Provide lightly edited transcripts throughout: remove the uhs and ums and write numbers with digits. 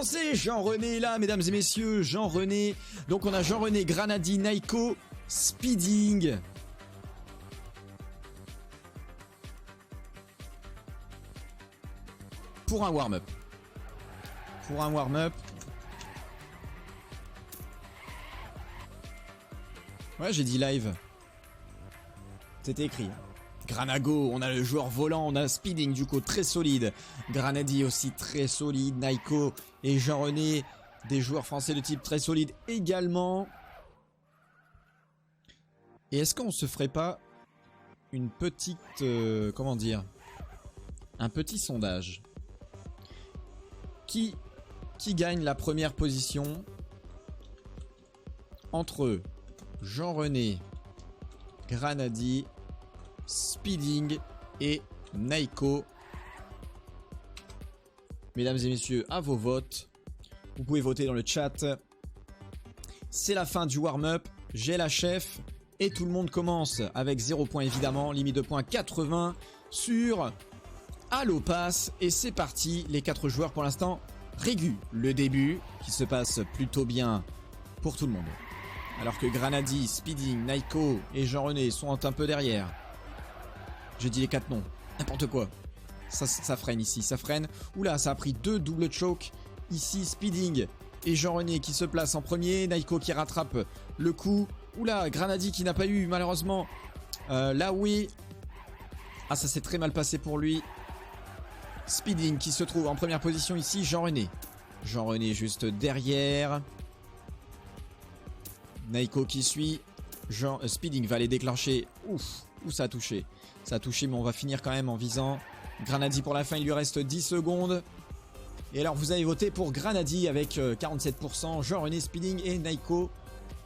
commencer. Jean-René est là, mesdames et messieurs. Jean-René. Donc on a Jean-René, Granadi, Naiko, Speeding. Pour un warm-up. Pour un warm-up. Ouais, j'ai dit live. C'était écrit. Granago, on a le joueur volant, on a Speeding du coup très solide. Granadi aussi très solide. Naiko et Jean-René, des joueurs français de type très solide également. Et est-ce qu'on se ferait pas une petite... comment dire? Un petit sondage. Qui gagne la première position entre Jean-René, Granadi, Speeding et Naiko? Mesdames et messieurs, à vos votes. Vous pouvez voter dans le chat. C'est la fin du warm-up. J'ai la chef. Et tout le monde commence avec 0 points évidemment. Limite de points 80 sur Halo Pass. Et c'est parti. Les 4 joueurs pour l'instant régus. Le début qui se passe plutôt bien pour tout le monde. Alors que Granadi, Speeding, Naiko et Jean-René sont un peu derrière. J'ai dit les 4 noms. N'importe quoi. Ça freine ici. Ça freine. Oula, ça a pris 2 double choke. Ici, Speeding et Jean-René qui se placent en premier. Naiko qui rattrape le coup. Oula, Granadi qui n'a pas eu malheureusement. Là oui. Ah, ça s'est très mal passé pour lui. Speeding qui se trouve en première position ici. Jean-René. Jean-René juste derrière. Naiko qui suit. Speeding va les déclencher. Ouf, où ça a touché. Ça a touché, mais on va finir quand même en visant Granadi pour la fin. Il lui reste 10 secondes. Et alors, vous avez voté pour Granadi avec 47%. Jean-René, Speeding et Naiko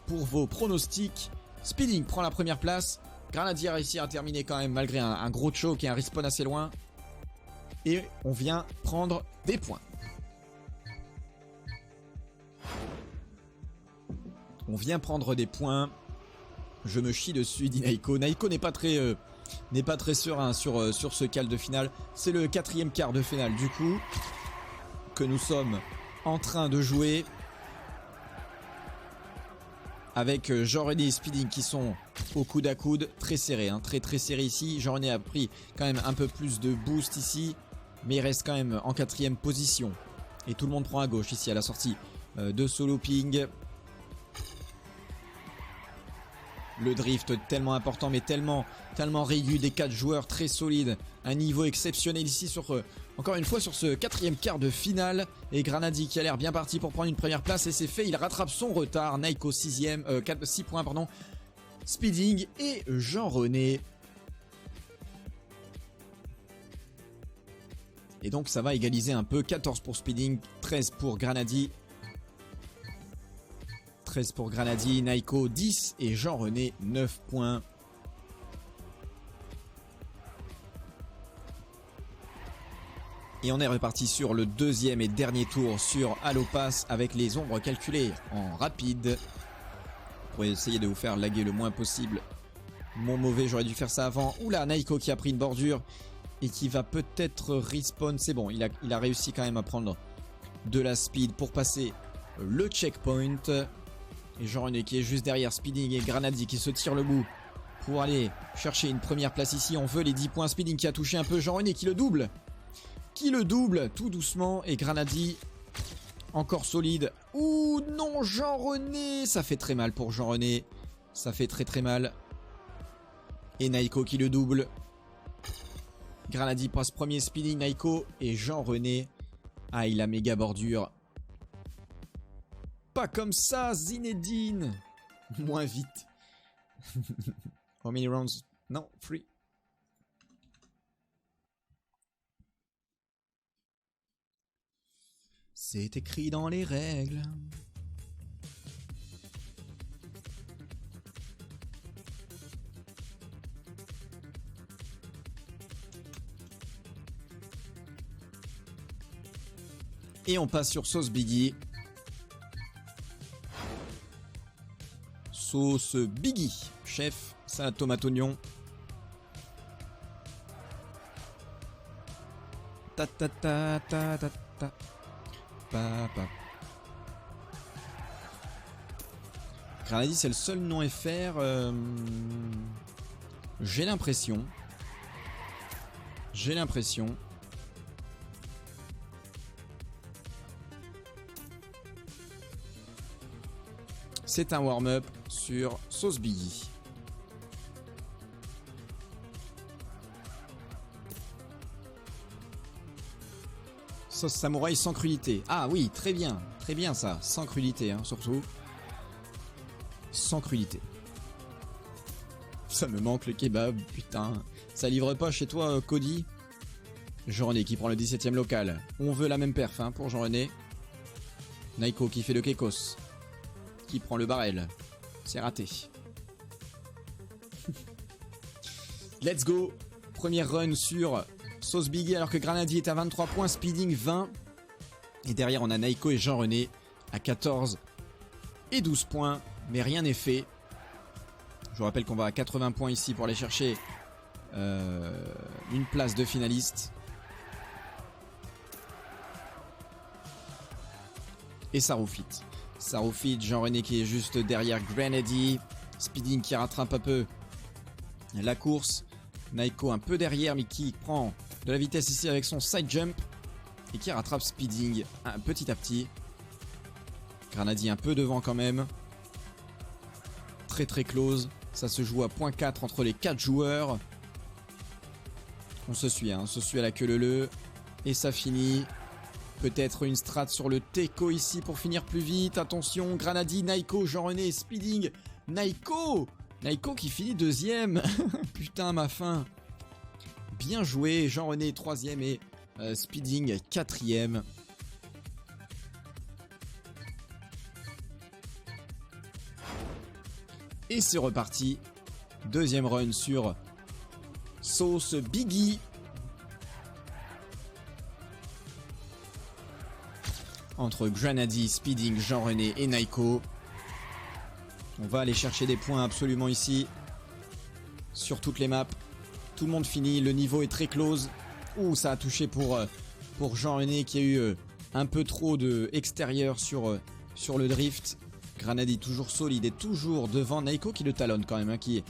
pour vos pronostics. Speeding prend la première place. Granadi a réussi à terminer quand même malgré un gros choke et un respawn assez loin. Et on vient prendre des points. On vient prendre des points. Je me chie dessus, dit Naiko. Naiko n'est pas très serein sur ce quart de finale. C'est le 4e quart de finale du coup que nous sommes en train de jouer. Avec Jean-René et Speeding qui sont au coude à coude. Très serré, hein, très serré ici. Jean-René a pris quand même un peu plus de boost ici. Mais il reste quand même en 4e position. Et tout le monde prend à gauche ici à la sortie de solo ping. Le drift tellement important mais tellement régu des 4 joueurs très solides. Un niveau exceptionnel ici sur encore une fois sur ce 4e quart de finale. Et Granadi qui a l'air bien parti pour prendre une première place et c'est fait. Il rattrape son retard. Naiko 6 points pardon. Speeding et Jean-René. Et donc ça va égaliser un peu. 14 pour Speeding, 13 pour Granadi. 13 pour Granadi, Naiko 10 et Jean-René 9 points. Et on est reparti sur le 2e et dernier tour sur Halo Pass avec les ombres calculées en rapide. Pour essayer de vous faire laguer le moins possible. Mon mauvais, j'aurais dû faire ça avant. Oula, Naiko qui a pris une bordure et qui va peut-être respawn. C'est bon, il a réussi quand même à prendre de la speed pour passer le checkpoint. Et Jean-René qui est juste derrière Speeding et Granadi qui se tire le bout pour aller chercher une première place ici. On veut les 10 points. Speeding qui a touché un peu. Jean-René qui le double. Tout doucement. Et Granadi encore solide. Ouh non, Jean-René. Ça fait très mal pour Jean-René. Ça fait très mal. Et Naiko qui le double. Granadi passe premier. Speeding, Naiko et Jean-René. Ah, il a méga bordure. Pas comme ça, Zinedine. Moins vite. How many rounds? Non, 3. C'est écrit dans les règles. Et on passe sur sauce Biggie. Sauce Biggie, chef, salade tomate oignon. Ta ta ta ta ta ta. Granadi, c'est le seul non FR. J'ai l'impression. C'est un warm-up sur Sauce Biggie. Sauce samouraï sans crudité. Ah oui, très bien ça. Sans crudité, hein, surtout. Sans crudité. Ça me manque le kebab, putain. Ça livre pas chez toi, Cody? Jean-René qui prend le 17ème local. On veut la même perf hein, pour Jean-René. Naiko qui fait le Kekos. Qui prend le barrel. C'est raté. Let's go. Première run sur Sauce Biggie alors que Granadi est à 23 points, Speeding 20. Et derrière on a Naiko et Jean-René à 14 et 12 points. Mais rien n'est fait. Je vous rappelle qu'on va à 80 points ici pour aller chercher une place de finaliste. Et Saroufit, Jean-René qui est juste derrière Granadi. Speeding qui rattrape un peu la course. Naiko un peu derrière mais qui prend de la vitesse ici avec son side jump. Et qui rattrape Speeding petit à petit. Granadi un peu devant quand même. Très close. Ça se joue à 0.4 entre les 4 joueurs. On se suit à la queue leu. Et ça finit. Peut-être une strat sur le Teco ici pour finir plus vite. Attention, Granadi, Naiko, Jean-René, Speeding. Naiko qui finit deuxième. Putain, ma fin. Bien joué. Jean-René troisième et Speeding quatrième. Et c'est reparti. Deuxième run sur Sauce Biggie. Entre Granadi, Speeding, Jean-René et Naiko. On va aller chercher des points absolument ici. Sur toutes les maps. Tout le monde finit. Le niveau est très close. Ouh, ça a touché pour Jean-René qui a eu un peu trop de extérieur sur le drift. Granadi toujours solide et toujours devant. Naiko qui le talonne quand même. Hein, qui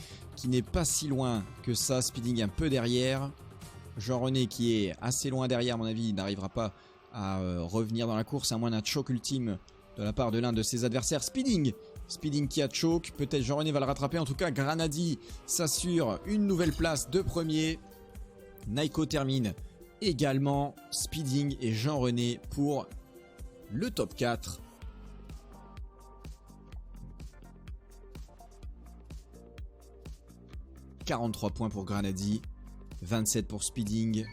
n'est pas si loin que ça. Speeding un peu derrière. Jean-René qui est assez loin derrière à mon avis. Il n'arrivera pas à revenir dans la course à moins d'un choke ultime de la part de l'un de ses adversaires. Speeding qui a choke, peut-être Jean-René va le rattraper, en tout cas Granadi s'assure une nouvelle place de premier. Naiko termine également, Speeding et Jean-René pour le top 4. « 43 points pour Granadi, 27 pour Speeding,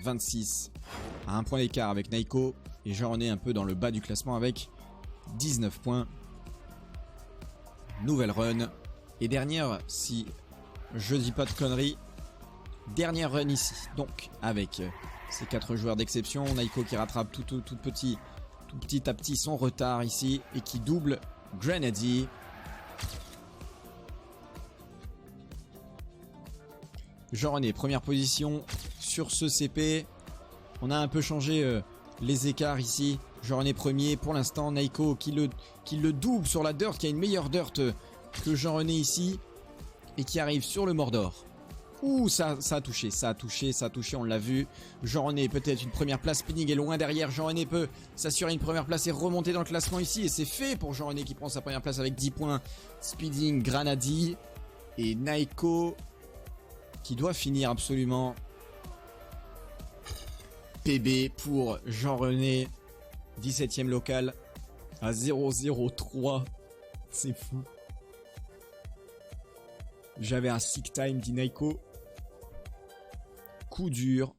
26 à 1 point d'écart avec Naiko et Jean-René un peu dans le bas du classement avec 19 points. Nouvelle run et dernière, si je dis pas de conneries, dernière run ici. Donc avec ces 4 joueurs d'exception, Naiko qui rattrape tout petit à petit son retard ici et qui double Granadi. Jean-René, première position sur ce CP. On a un peu changé les écarts ici. Jean-René premier pour l'instant. Naiko qui le double sur la dirt, qui a une meilleure dirt que Jean-René ici. Et qui arrive sur le Mordor. Ouh, ça a touché, on l'a vu. Jean-René peut-être une première place. Speeding est loin derrière. Jean-René peut s'assurer une première place et remonter dans le classement ici. Et c'est fait pour Jean-René qui prend sa première place avec 10 points. Speeding, Granadi et Naiko qui doit finir absolument. PB pour Jean-René, 17ème local à 0,03. C'est fou. J'avais un sick time, dit Naiko. Coup dur.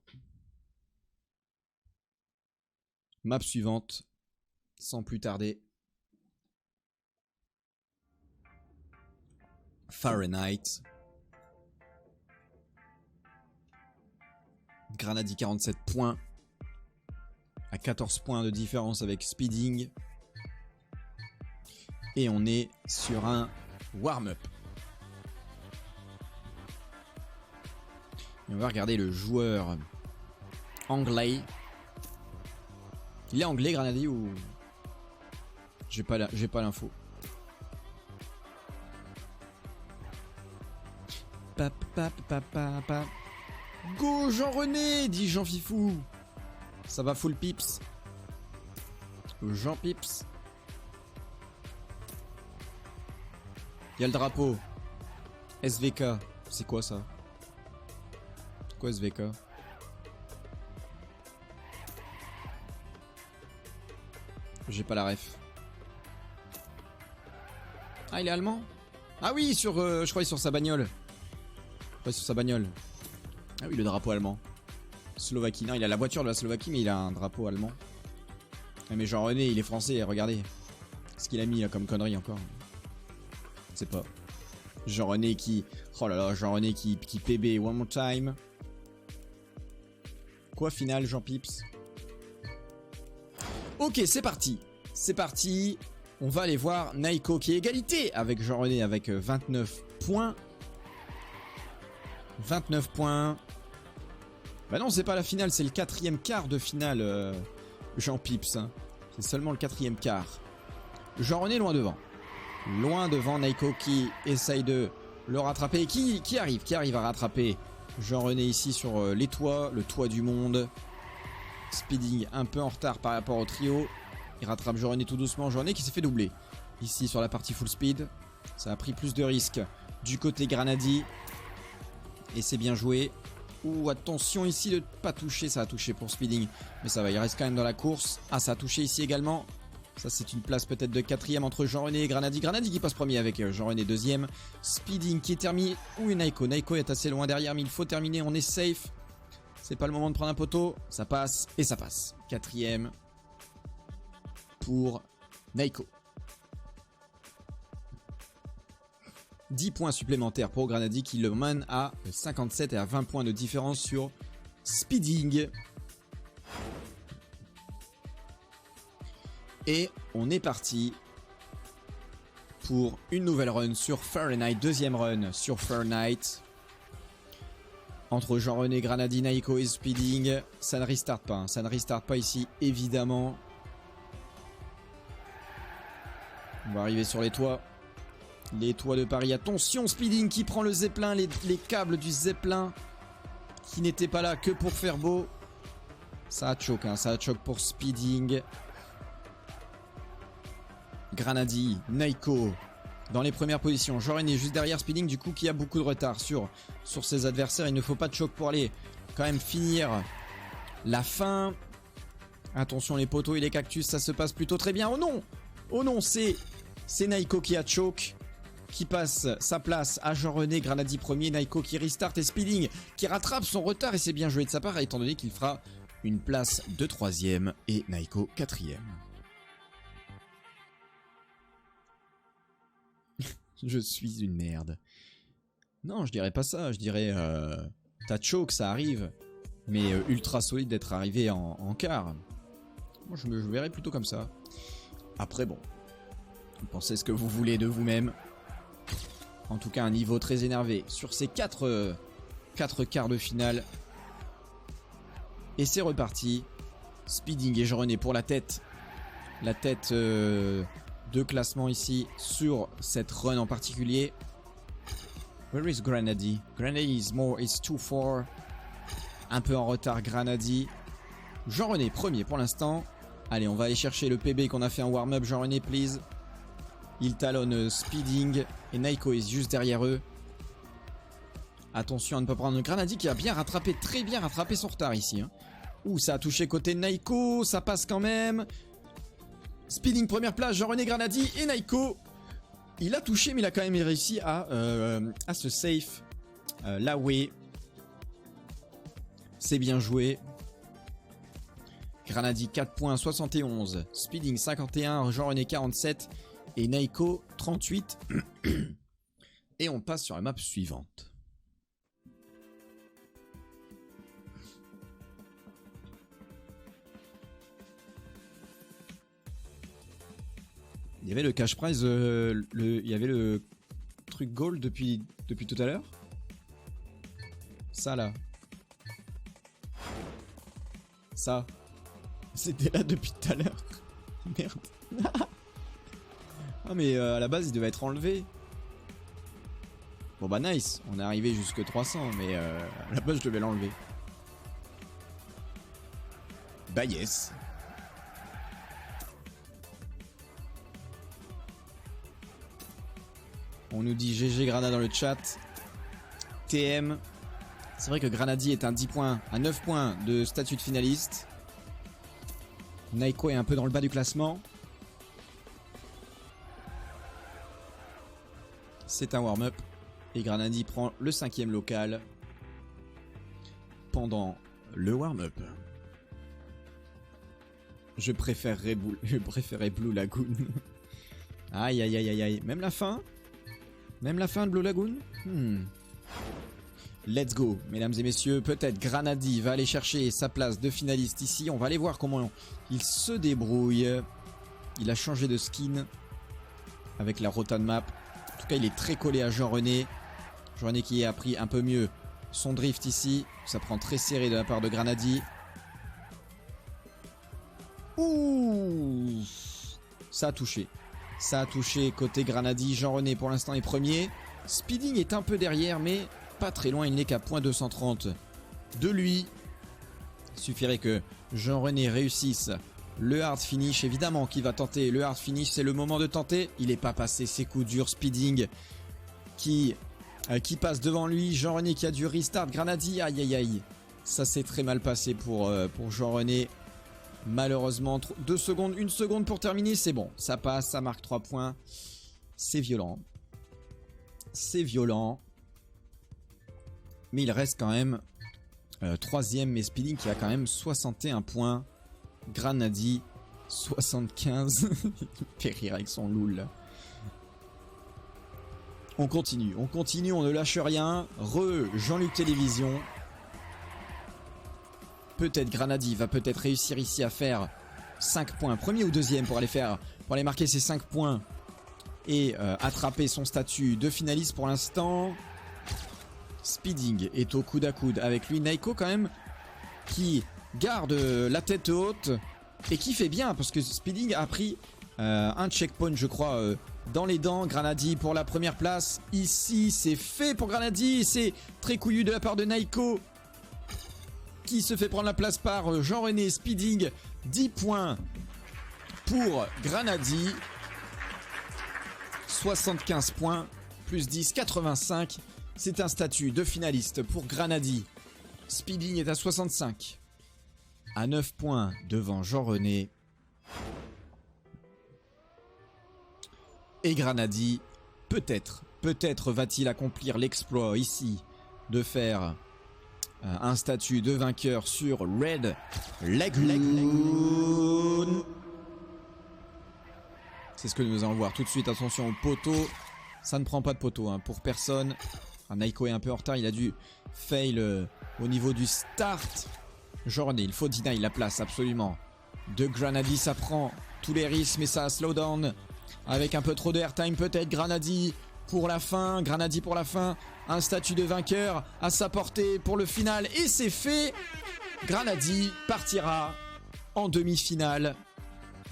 Map suivante, sans plus tarder. Fahrenheit. Granadi 47 points. À 14 points de différence avec Speeding. Et on est sur un warm-up. Et on va regarder le joueur anglais. Il est anglais, Granadi, ou... J'ai pas l'info. Go Jean-René, dit Jean Fifou. Ça va full pips. Jean Pips. Il y a le drapeau. SVK. C'est quoi ça? C'est quoi SVK? J'ai pas la ref. Ah, il est allemand? Ah oui, sur, je crois sur sa bagnole. Sur sa bagnole. Ah oui, le drapeau allemand. Slovaquie. Non, il a la voiture de la Slovaquie, mais il a un drapeau allemand. Ah, mais Jean-René, il est français, regardez. Ce qu'il a mis là comme connerie encore. Je sais pas. Jean-René qui... Oh là là, Jean-René qui PB one more time. Quoi final, Jean Pips? Ok, c'est parti. C'est parti. On va aller voir Naiko qui est égalité avec Jean-René avec 29 points. 29 points. Bah non, c'est pas la finale, c'est le 4e quart de finale, Jean Pips. Hein. C'est seulement le 4e quart. Jean-René loin devant. Loin devant Naiko qui essaye de le rattraper. Qui arrive à rattraper Jean-René ici sur les toits, le toit du monde. Speeding un peu en retard par rapport au trio. Il rattrape Jean-René tout doucement. Jean-René qui s'est fait doubler. Ici sur la partie full speed. Ça a pris plus de risques du côté Granadi. Et c'est bien joué. Ouh, attention ici de ne pas toucher. Ça a touché pour Speeding. Mais ça va, il reste quand même dans la course. Ah, ça a touché ici également. Ça, c'est une place peut-être de 4e entre Jean-René et Granadi. Granadi qui passe premier avec Jean-René 2e. Speeding qui est terminé. Ouh, Naiko. Naiko est assez loin derrière, mais il faut terminer. On est safe. C'est pas le moment de prendre un poteau. Ça passe et ça passe. 4e pour Naiko. 10 points supplémentaires pour Granadi qui le mène à 57 et à 20 points de différence sur Speeding. Et on est parti pour une nouvelle run sur Fahrenheit. Deuxième run sur Fahrenheit. Entre Jean-René, Granadi, Naiko et Speeding. Ça ne restart pas. Hein. Ça ne restart pas ici, évidemment. On va arriver sur les toits. Les toits de Paris. Attention, Speeding qui prend le zeppelin. Les câbles du zeppelin qui n'étaient pas là que pour faire beau. Ça a choc, hein. Ça a choc pour Speeding. Granadi, Naiko dans les premières positions. Jean-René juste derrière Speeding, du coup, qui a beaucoup de retard sur ses adversaires. Il ne faut pas de choc pour aller quand même finir la fin. Attention les poteaux et les cactus, ça se passe plutôt très bien. Oh non, c'est Naiko qui a choc, qui passe sa place à Jean-René. Granadi premier, Naiko qui restart et Speeding qui rattrape son retard. Et c'est bien joué de sa part, étant donné qu'il fera une place de 3e et Naiko 4e. Je suis une merde. Non, je dirais pas ça. Je dirais... t'as choke, ça arrive. Mais ultra solide d'être arrivé en quart. Moi, je me verrais plutôt comme ça. Après, bon. Vous pensez ce que vous voulez de vous-même. En tout cas, un niveau très énervé sur ces 4 quarts de finale. Et c'est reparti. Speeding et Jean-René pour la tête. La tête... de classement ici sur cette run en particulier. Where is Granadi? Granadi is too far. Un peu en retard Granadi. Jean-René premier pour l'instant. Allez, on va aller chercher le PB qu'on a fait en warm-up. Jean-René, please. Il talonne Speeding et Naiko est juste derrière eux. Attention à ne pas prendre Granadi qui a bien rattrapé, très bien rattrapé son retard ici. Hein. Ouh, ça a touché côté Naiko, ça passe quand même. Speeding première place, Jean-René, Granadi et Naiko. Il a touché mais il a quand même réussi à se safe la way. C'est bien joué. Granadi 4 points, 71. Speeding 51, Jean-René 47 et Naiko 38. Et on passe sur la map suivante. Il y avait le cash prize, il y avait le truc gold depuis tout à l'heure. Ça là. Ça. C'était là depuis tout à l'heure. Merde. Ah mais à la base il devait être enlevé. Bon bah nice, on est arrivé jusque 300 mais à la base je devais l'enlever. Bah yes. On nous dit GG Granada dans le chat. TM. C'est vrai que Granadi est un 10 points à 9 points de statut de finaliste. Naiko est un peu dans le bas du classement. C'est un warm-up. Et Granadi prend le 5e local pendant le warm-up. Je préférerais Blue Lagoon. Aïe aïe aïe aïe aïe. Même la fin de Blue Lagoon. Let's go, mesdames et messieurs. Peut-être Granadi va aller chercher sa place de finaliste ici. On va aller voir comment il se débrouille. Il a changé de skin avec la Rotan Map. En tout cas, il est très collé à Jean-René. Jean-René qui a appris un peu mieux son drift ici. Ça prend très serré de la part de Granadi. Ouh, ça a touché. Ça a touché côté Granadi. Jean-René pour l'instant est premier. Speeding est un peu derrière mais pas très loin. Il n'est qu'à .230 de lui. Il suffirait que Jean-René réussisse le hard finish. Évidemment qu'il va tenter le hard finish. C'est le moment de tenter. Il n'est pas passé ses coups durs. Speeding qui passe devant lui. Jean-René qui a dû restart. Granadi, aïe aïe aïe. Ça s'est très mal passé pour Jean-René. Malheureusement, 2 secondes, 1 seconde pour terminer. C'est bon, ça passe, ça marque 3 points. C'est violent. C'est violent. Mais il reste quand même 3e. Mais Speeding qui a quand même 61 points. Granadi, 75. Il fait rire avec son loul là. On continue, on ne lâche rien. Jean-Luc Télévision. Peut-être Granadi va peut-être réussir ici à faire 5 points. Premier ou deuxième pour aller marquer ses 5 points. Et attraper son statut de finaliste pour l'instant. Speeding est au coude à coude avec lui. Naiko quand même qui garde la tête haute. Et qui fait bien parce que Speeding a pris un checkpoint je crois dans les dents. Granadi pour la première place. Ici c'est fait pour Granadi. C'est très couillu de la part de Naiko. Qui se fait prendre la place par Jean-René. Speeding, 10 points pour Granadi. 75 points, plus 10, 85. C'est un statut de finaliste pour Granadi. Speeding est à 65. À 9 points devant Jean-René. Et Granadi, peut-être va-t-il accomplir l'exploit ici de faire un statut de vainqueur sur Red Lagoon. C'est ce que nous allons voir tout de suite. Attention au poteau. Ça ne prend pas de poteau hein, pour personne. Naiko est un peu en retard. Il a dû fail au niveau du start. Jean-René, il faut deny la place absolument. De Granadi, ça prend tous les risques mais ça slow down. Avec un peu trop de airtime peut-être. Granadi pour la fin. Un statut de vainqueur à sa portée pour le final. Et c'est fait. Granadi partira en demi-finale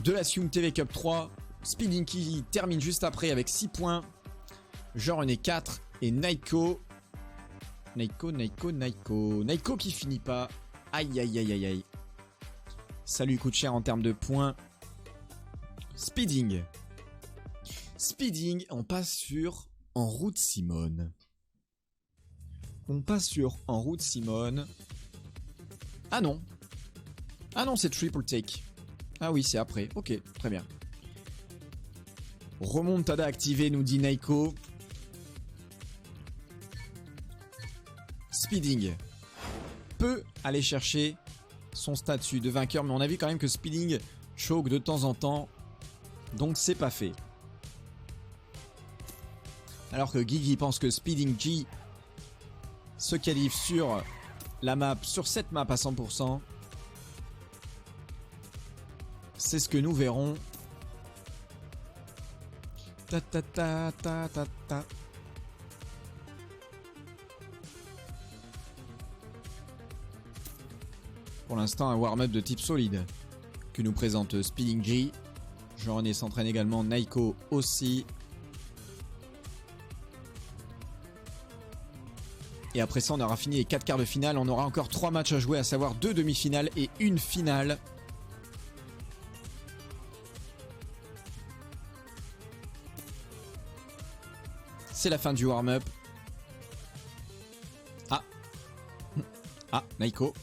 de la Sium TV Cup 3. Speeding qui termine juste après avec 6 points. Jean-René 4 et Naiko. Naiko qui finit pas. Aïe aïe aïe aïe aïe. Ça lui coûte cher en termes de points. Speeding, on passe sur En route Simone. Ah non, c'est triple take. Ah oui, c'est après. Ok, très bien. Remontada activée, nous dit Naiko. Speeding peut aller chercher son statut de vainqueur, mais on a vu quand même que Speeding choke de temps en temps. Donc c'est pas fait. Alors que Guigui pense que Speeding G se qualifie sur la map, sur cette map à 100%. C'est ce que nous verrons. Ta ta ta ta ta ta. Pour l'instant, un warm-up de type solide. que nous présente Speeding G. Jean-René s'entraîne également, Naiko aussi. Et après ça, on aura fini les 4 quarts de finale. On aura encore 3 matchs à jouer, à savoir 2 demi-finales et une finale. C'est la fin du warm-up. Ah, Naiko.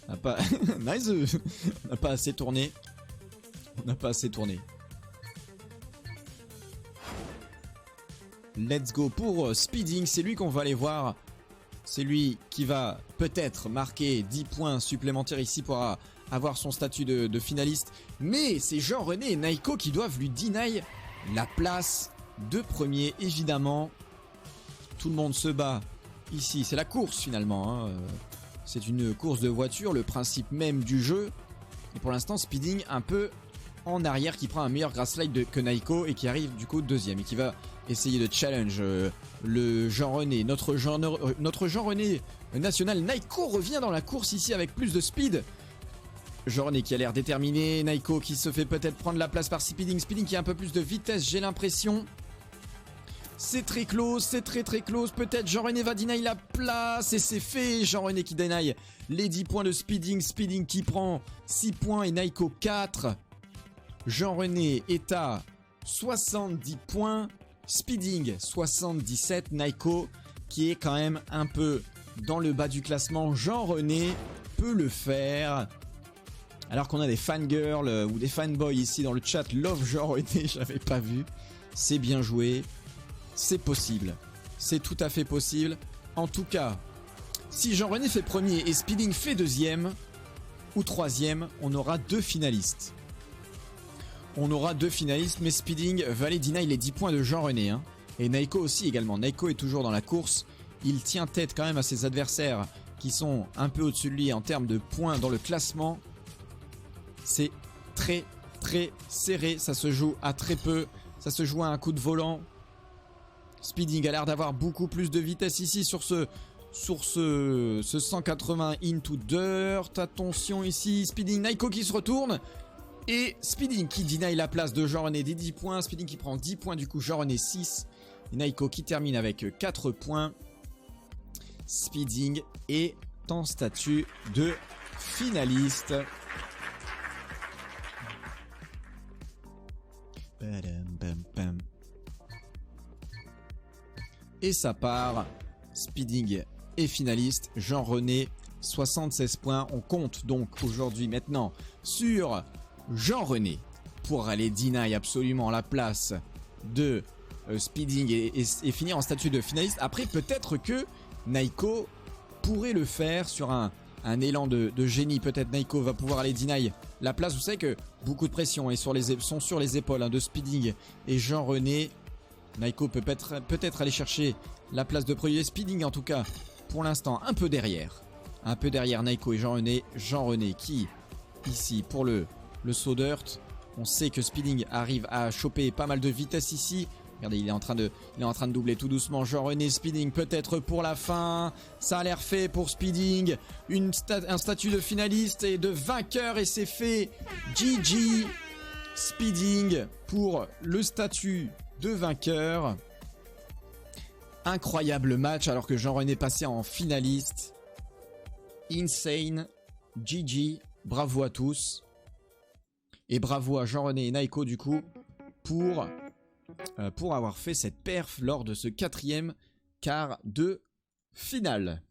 On n'a pas... nice. On n'a pas assez tourné. On n'a pas assez tourné. Let's go pour Speeding. C'est lui qu'on va aller voir. C'est lui qui va peut-être marquer 10 points supplémentaires ici pour avoir son statut de finaliste. Mais c'est Jean-René et Naiko qui doivent lui deny la place de premier, évidemment. Tout le monde se bat ici. C'est la course finalement. Hein. C'est une course de voiture, le principe même du jeu. Et pour l'instant, Speeding un peu en arrière, qui prend un meilleur grass slide que Naiko et qui arrive du coup deuxième et qui va essayer de challenge le Jean-René, notre Jean-René national. Naiko revient dans la course ici avec plus de speed. Jean-René qui a l'air déterminé, Naiko qui se fait peut-être prendre la place par Speeding. Speeding qui a un peu plus de vitesse, j'ai l'impression. C'est très close, c'est très close. Peut-être Jean-René va deny la place et c'est fait. Jean-René qui deny les 10 points de Speeding. Speeding qui prend 6 points et Naiko 4. Jean-René est à 70 points. Speeding 77. Naiko qui est quand même un peu dans le bas du classement. Jean-René peut le faire. Alors qu'on a des fangirls ou des fanboys ici dans le chat. Love Jean-René, j'avais pas vu. C'est bien joué. C'est possible. C'est tout à fait possible. En tout cas, si Jean-René fait premier et Speeding fait deuxième ou troisième, on aura 2 finalistes. On aura 2 finalistes, mais Speeding va aller deny les 10 points de Jean-René. Hein. Et Naiko aussi également. Naiko est toujours dans la course. Il tient tête quand même à ses adversaires qui sont un peu au-dessus de lui en termes de points dans le classement. C'est très serré. Ça se joue à très peu. Ça se joue à un coup de volant. Speeding a l'air d'avoir beaucoup plus de vitesse ici sur ce 180 into dirt. Attention ici, Speeding, Naiko qui se retourne. Et Speeding qui deny la place de Jean-René des 10 points. Speeding qui prend 10 points, du coup Jean-René 6. Et Naiko qui termine avec 4 points. Speeding est en statut de finaliste. Et ça part. Speeding est finaliste. Jean-René 76 points. On compte donc aujourd'hui maintenant sur Jean-René pour aller deny absolument la place de Speeding et finir en statut de finaliste. Après peut-être que Naiko pourrait le faire sur un élan de génie. Peut-être Naiko va pouvoir aller deny la place. Vous savez que beaucoup de pression sont sur les épaules de Speeding et Jean-René. Naiko peut peut-être aller chercher la place de premier. Speeding en tout cas pour l'instant un peu derrière. Un peu derrière Naiko et Jean-René. Jean-René qui ici pour le saut dirt. On sait que Speeding arrive à choper pas mal de vitesse ici. Regardez, il est en train de doubler tout doucement. Jean-René, Speeding peut-être pour la fin. Ça a l'air fait pour Speeding. Un statut de finaliste et de vainqueur et c'est fait. GG. Speeding pour le statut de vainqueur. Incroyable match alors que Jean-René passait en finaliste. Insane. GG. Bravo à tous. Et bravo à Jean-René et Naiko du coup pour avoir fait cette perf lors de ce 4e quart de finale.